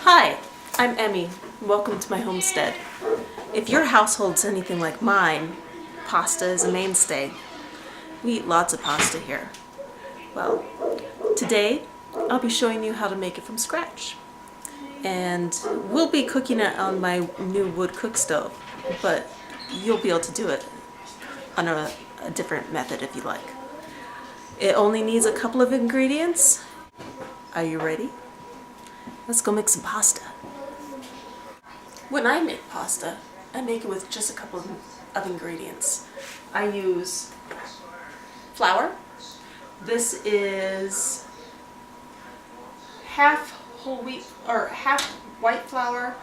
Hi, I'm Emme. Welcome to my homestead. If your household's anything like mine, pasta is a mainstay. We eat lots of pasta here. Well, today I'll be showing you how to make it from scratch. And we'll be cooking it on my new wood cook stove, but you'll be able to do it on a different method if you like. It only needs a couple of ingredients. Are you ready? Let's go make some pasta. When I make pasta, I make it with just a couple of ingredients. I use flour. This is half whole wheat or half white flour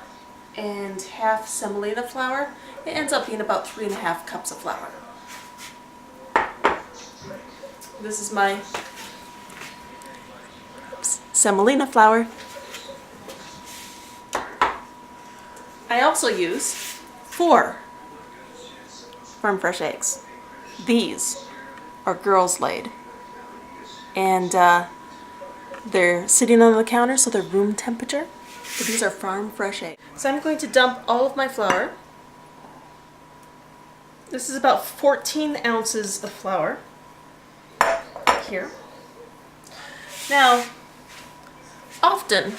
and half semolina flour. It ends up being about 3.5 cups of flour. This is my semolina flour. I also use 4 farm fresh eggs. These are girls' laid, and they're sitting on the counter, so they're room temperature. But these are farm fresh eggs. So I'm going to dump all of my flour. This is about 14 ounces of flour here. Now, often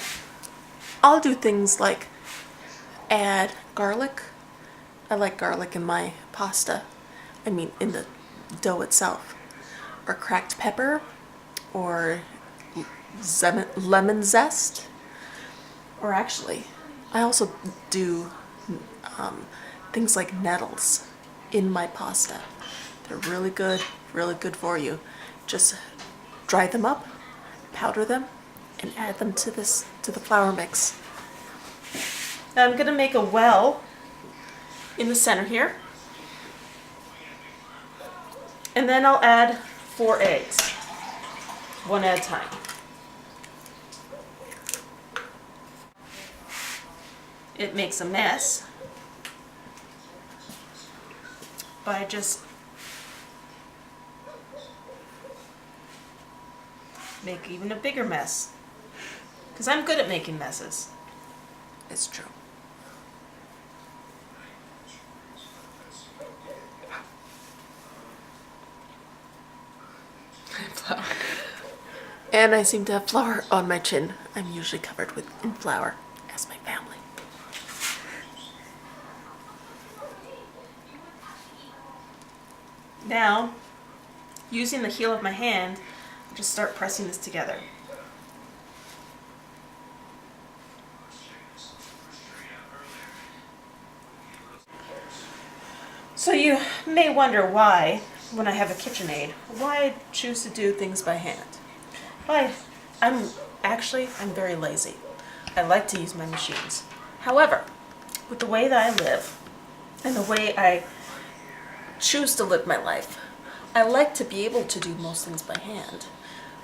I'll do things like add garlic. I like garlic in my pasta. I mean in the dough itself. Or cracked pepper. Or lemon zest. Or actually, I also do things like nettles in my pasta. They're really good for you. Just dry them up, powder them, and add them to the flour mix. Now I'm going to make a well in the center here, and then I'll add 4 eggs, one at a time. It makes a mess, but I just make even a bigger mess, because I'm good at making messes. It's true. Flour. And I seem to have flour on my chin. I'm usually covered in flour, as my family. Now, using the heel of my hand, just start pressing this together. So you may wonder why, when I have a KitchenAid, why I choose to do things by hand. Why? I'm very lazy. I like to use my machines. However, with the way that I live and the way I choose to live my life, I like to be able to do most things by hand.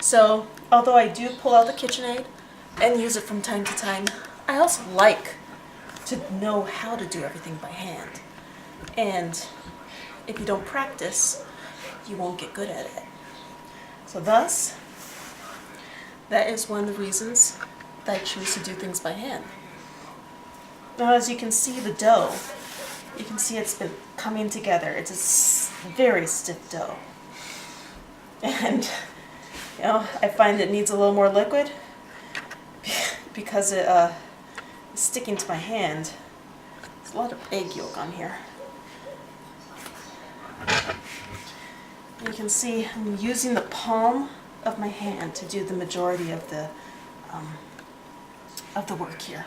So, although I do pull out the KitchenAid and use it from time to time, I also like to know how to do everything by hand. And if you don't practice, you won't get good at it. So thus, that is one of the reasons that I choose to do things by hand. Now, as you can see the dough, you can see it's been coming together. It's a very stiff dough. And, I find it needs a little more liquid because it is sticking to my hand. There's a lot of egg yolk on here. You can see I'm using the palm of my hand to do the majority of the work here.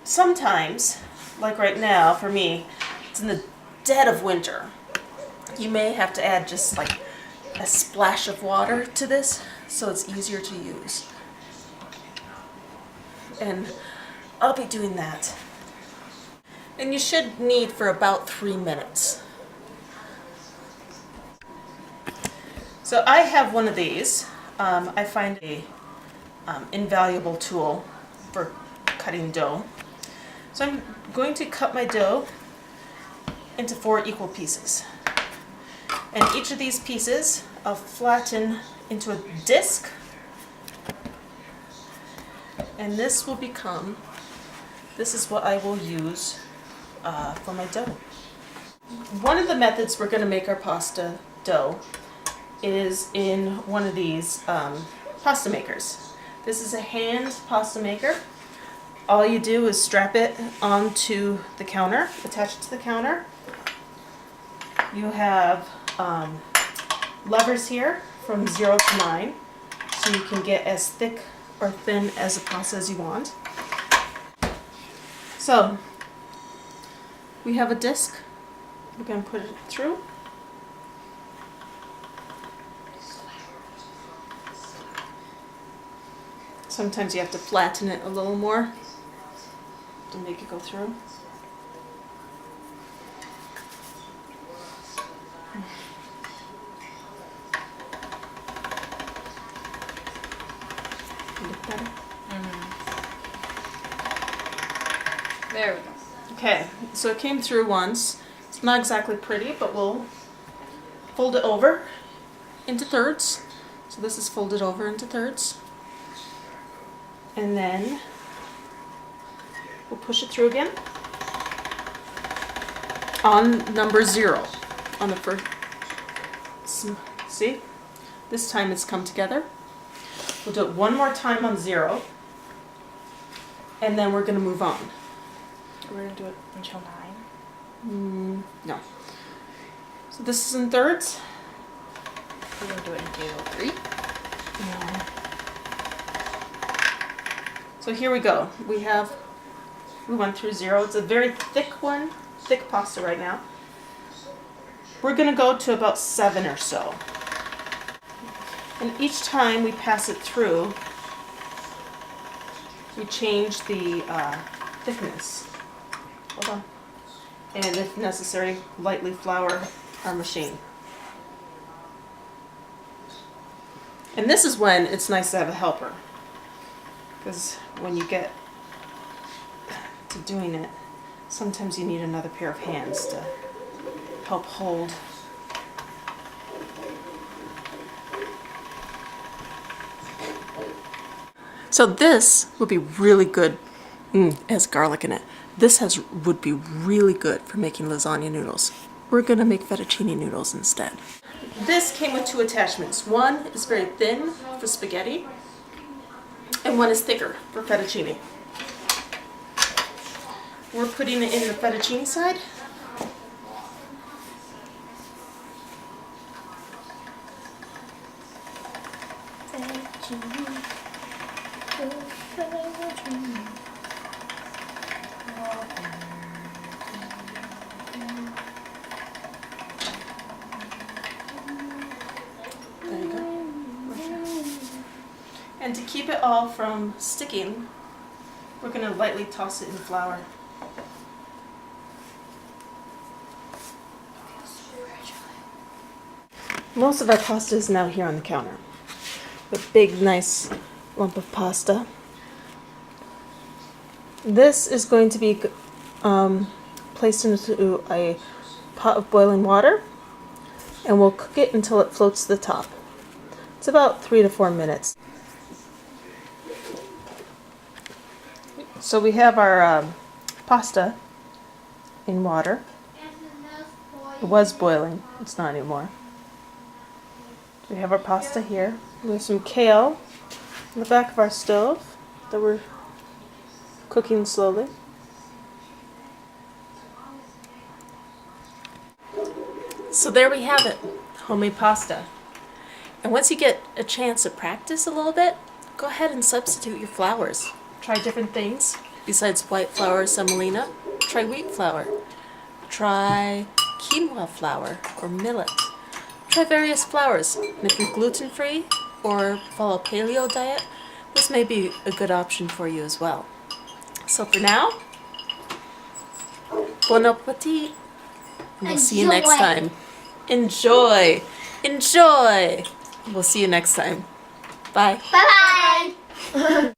Sometimes, like right now for me, it's in the dead of winter. You may have to add just like a splash of water to this so it's easier to use. And I'll be doing that. And you should knead for about 3 minutes. So I have one of these. I find a invaluable tool for cutting dough. So I'm going to cut my dough into 4 equal pieces. And each of these pieces I'll flatten into a disc, and this will become, this is what I will use for my dough. One of the methods we're going to make our pasta dough is in one of these pasta makers. This is a hand pasta maker. All you do is strap it onto the counter, attach it to the counter. You have levers here from 0 to 9, so you can get as thick or thin as a pasta as you want. So we have a disc. We're going to put it through. Sometimes you have to flatten it a little more to make it go through. Look better? There we go. Okay, so it came through once. It's not exactly pretty, but we'll fold it over into thirds. So this is folded over into thirds. And then we'll push it through again on number 0 on the first. See? This time it's come together. We'll do it one more time on 0, and then we're going to move on. We're going to do it until 9. No. So this is in thirds. We're going to do it until 3. No. So here we go. We went through 0. It's a very thick one, thick pasta right now. We're going to go to about 7 or so. And each time we pass it through, we change the thickness. Hold on. And if necessary, lightly flour our machine. And this is when it's nice to have a helper. Because when you get to doing it, sometimes you need another pair of hands to help hold. So this would be really good. It has garlic in it. This would be really good for making lasagna noodles. We're going to make fettuccine noodles instead. This came with 2 attachments. One is very thin for spaghetti, and one is thicker for fettuccine. We're putting it in the fettuccine side. There you go. And to keep it all from sticking, we're going to lightly toss it in flour. Most of our pasta is now here on the counter. A big, nice lump of pasta. This is going to be placed into a pot of boiling water, and we'll cook it until it floats to the top. It's about 3 to 4 minutes. So we have our pasta in water. It was boiling, it's not anymore. We have our pasta here. There's some kale in the back of our stove that we're cooking slowly. So there we have it, homemade pasta. And once you get a chance to practice a little bit, go ahead and substitute your flours. Try different things. Besides white flour semolina, try wheat flour. Try quinoa flour or millet. Try various flours. And if you're gluten-free or follow a paleo diet, this may be a good option for you as well. So for now, bon appetit. And we'll see you next time. Enjoy! Enjoy! We'll see you next time. Bye. Bye-bye.